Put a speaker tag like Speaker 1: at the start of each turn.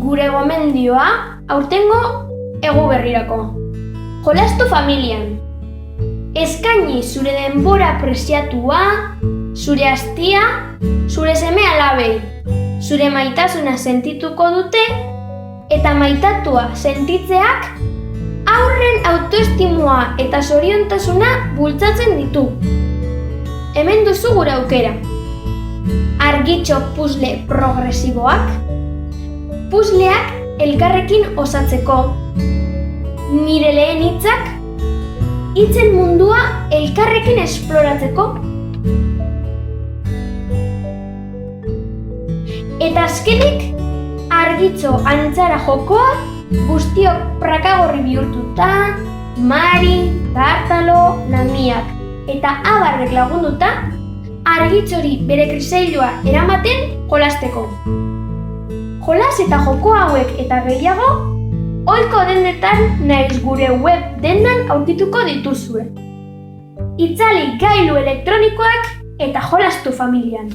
Speaker 1: gure gomendioa aurtengo egu berrirako. Jolastu familian. Eskaini zure denbora preziatua, zure astia, zure seme alabei. Zure maitasuna sentituko dute eta maitatua sentitzeak haurren autoestimua eta zoriontasuna bultzatzen ditu. Hemen duzu gure aukera. Argitxo puzzle progresiboak, puzzleak elkarrekin osatzeko. Nire lehen hitzak, hitzen mundua elkarrekin esploratzeko. Eta azkenik, argitxo antzara jokoa, guztiok prakagorri bihurtuta, Mari, Tartalo, Lamiak eta abarrek lagunduta, argitxori bere krisailua eramaten jolasteko. Jolas eta joko hauek eta gehiago, ohiko dendetan nahiz gure web dendan aurkituko dituzue. Itzali gailu elektronikoak eta jolastu familian.